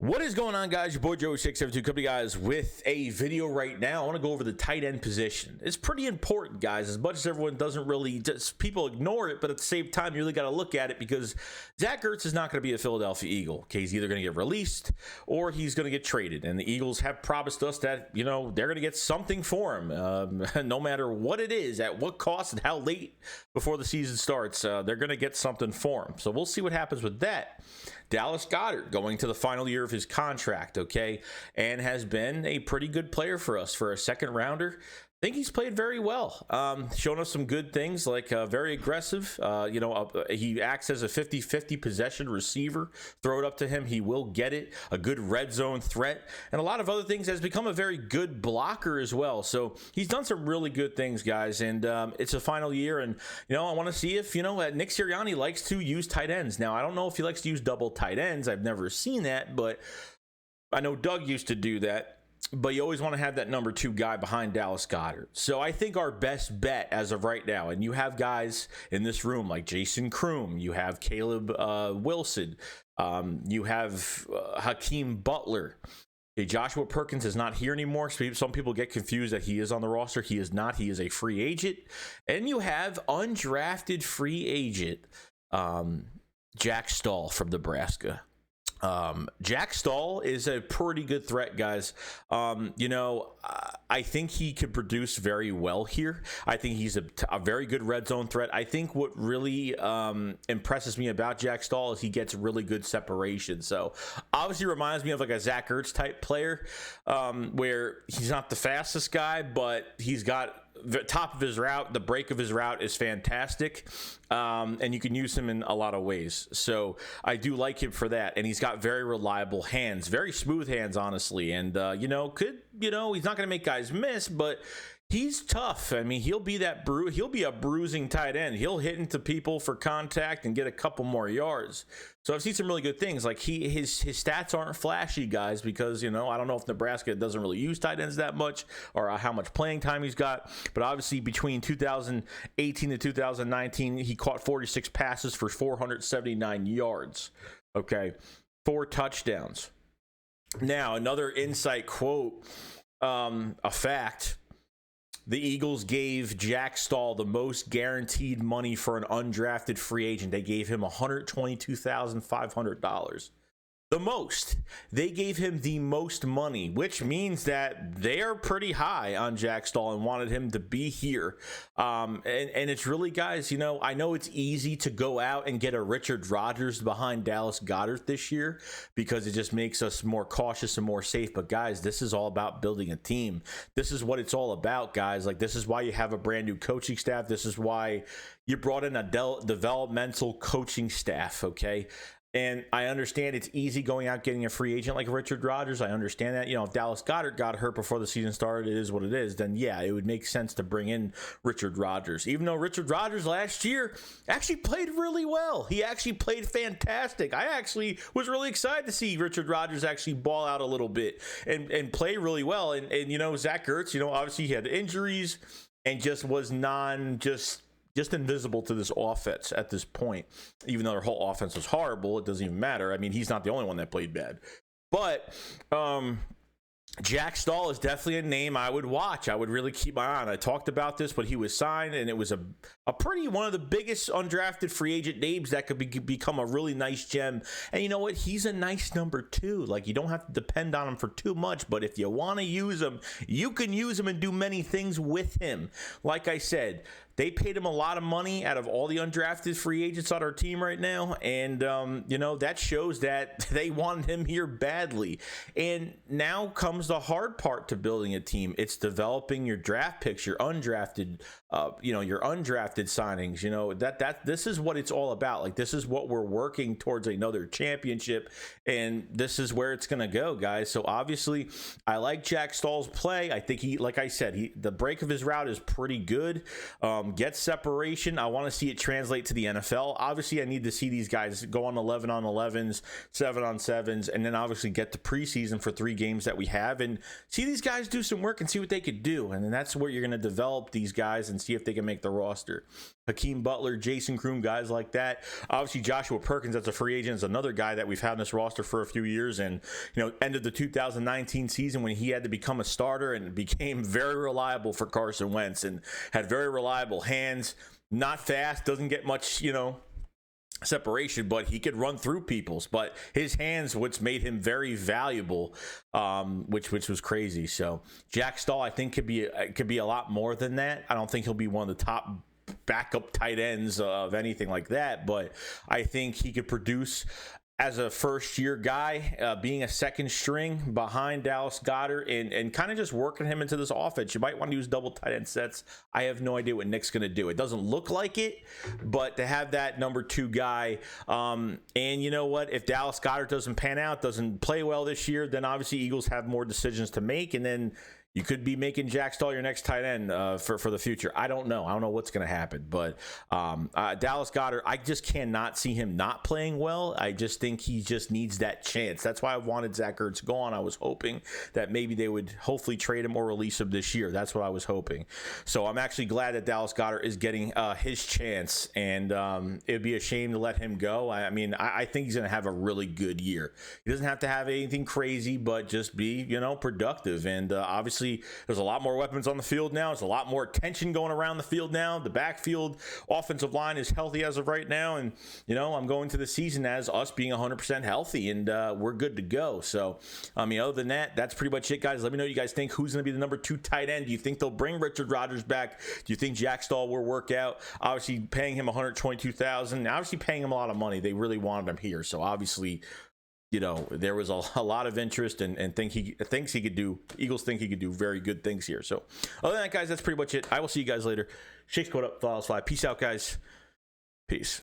What is going on, guys? Your boy Joe672 coming, guys, with a video right now. I want to go over the tight end position. It's pretty important, guys, as much as everyone doesn't really, people ignore it, but at the same time, you really got to look at it because Zach Ertz is not going to be a Philadelphia Eagle. Okay, he's either going to get released or he's going to get traded. And the Eagles have promised us that, you know, they're going to get something for him, no matter what it is, at what cost, and how late before the season starts. They're going to get something for him. So we'll see what happens with that. Dallas Goedert going to the final year of his contract, okay, and has been a pretty good player for us for a second rounder. I think he's played very well, shown us some good things, like very aggressive. He acts as a 50-50 possession receiver. Throw it up to him, he will get it. A good red zone threat, and a lot of other things. Has become a very good blocker as well. So he's done some really good things, guys, and it's a final year, and I want to see if Nick Sirianni likes to use tight ends. Now, I don't know if he likes to use double tight ends. I've never seen that, but I know Doug used to do that. But you always want to have that number 2 guy behind Dallas Goedert. So I think our best bet as of right now, and you have guys in this room like Jason Kroom, you have Caleb Wilson, you have Hakeem Butler. Okay, Joshua Perkins is not here anymore. Some people get confused that he is on the roster. He is not. He is a free agent. And you have undrafted free agent Jack Stoll from Nebraska. Jack Stoll is a pretty good threat, guys. I think he could produce very well here. I think he's a very good red zone threat. I think what really impresses me about Jack Stoll is he gets really good separation. So obviously reminds me of like a Zach Ertz type player, where he's not the fastest guy, but he's got the top of his route, the break of his route is fantastic, and you can use him in a lot of ways. So I do like him for that, and he's got very reliable hands, very smooth hands, honestly. And he's not going to make guys miss, but he's tough. I mean, he'll be a bruising tight end. He'll hit into people for contact and get a couple more yards. So I've seen some really good things. Like his stats aren't flashy, guys, because I don't know if Nebraska doesn't really use tight ends that much or how much playing time he's got. But obviously between 2018 to 2019, he caught 46 passes for 479 yards. Okay, 4 touchdowns. Now another insight quote, a fact. The Eagles gave Jack Stoll the most guaranteed money for an undrafted free agent. They gave him $122,500. The most. They gave him the most money, which means that they are pretty high on Jack Stoll and wanted him to be here. And it's really, guys, I know it's easy to go out and get a Richard Rodgers behind Dallas Goedert this year because it just makes us more cautious and more safe. But, guys, this is all about building a team. This is what it's all about, guys. Like, this is why you have a brand new coaching staff. This is why you brought in a developmental coaching staff, okay? And I understand it's easy going out getting a free agent like Richard Rodgers. I understand that. If Dallas Goedert got hurt before the season started, it is what it is. Then, yeah, it would make sense to bring in Richard Rodgers. Even though Richard Rodgers last year actually played really well. He actually played fantastic. I actually was really excited to see Richard Rodgers actually ball out a little bit and play really well. And Zach Ertz, obviously he had injuries and just was just invisible to this offense at this point. Even though their whole offense was horrible, it doesn't even matter. I mean, he's not the only one that played bad. But Jack Stoll is definitely a name I would watch. I would really keep my eye on. I talked about this, but he was signed, and it was a one of the biggest undrafted free agent names that could become a really nice gem. And you know what? He's a nice number 2. Like, you don't have to depend on him for too much, but if you want to use him, you can use him and do many things with him. Like I said, they paid him a lot of money out of all the undrafted free agents on our team right now. And, that shows that they wanted him here badly. And now comes the hard part to building a team. It's developing your draft picks, your undrafted signings. This is what it's all about. Like, this is what we're working towards, another championship. And this is where it's going to go, guys. So obviously I like Jack Stoll's play. I think the break of his route is pretty good. get separation. I want to see it translate to the NFL. Obviously, I need to see these guys go on 11-on-11s, 7-on-7s, and then obviously get to preseason for 3 games that we have and see these guys do some work and see what they could do. And then that's where you're going to develop these guys and see if they can make the roster. Hakeem Butler, Jason Kroom, guys like that. Obviously, Joshua Perkins, that's a free agent, is another guy that we've had in this roster for a few years. And, ended the 2019 season when he had to become a starter and became very reliable for Carson Wentz and had very reliable hands, not fast, doesn't get much, separation, but he could run through people's, but his hands, which made him very valuable, which was crazy. So Jack Stoll, I think could be a lot more than that. I don't think he'll be one of the top backup tight ends of anything like that, but I think he could produce as a first-year guy, being a second string behind Dallas Goedert and kind of just working him into this offense. You might want to use double tight end sets. I have no idea what Nick's going to do. It doesn't look like it, but to have that number 2 guy, and you know what? If Dallas Goedert doesn't pan out, doesn't play well this year, then obviously Eagles have more decisions to make, and then you could be making Jack Stoll your next tight end for the future. I don't know. I don't know what's going to happen. But Dallas Goedert, I just cannot see him not playing well. I just think he just needs that chance. That's why I wanted Zach Ertz gone. I was hoping that maybe they would hopefully trade him or release him this year. That's what I was hoping. So I'm actually glad that Dallas Goedert is getting his chance. And it would be a shame to let him go. I mean, I think he's going to have a really good year. He doesn't have to have anything crazy, but just be, productive. And obviously, there's a lot more weapons on the field now. There's a lot more attention going around the field now. The backfield offensive line is healthy as of right now. And, I'm going to the season as us being 100% healthy, and we're good to go. So, other than that, that's pretty much it, guys. Let me know what you guys think. Who's going to be the number 2 tight end? Do you think they'll bring Richard Rodgers back? Do you think Jack Stoll will work out? Obviously, paying him $122,000. Obviously, paying him a lot of money. They really wanted him here. So, obviously, there was a lot of interest and thinks he could do. Eagles think he could do very good things here. So, other than that, guys, that's pretty much it. I will see you guys later. Shakes code up, follows fly. Peace out, guys. Peace.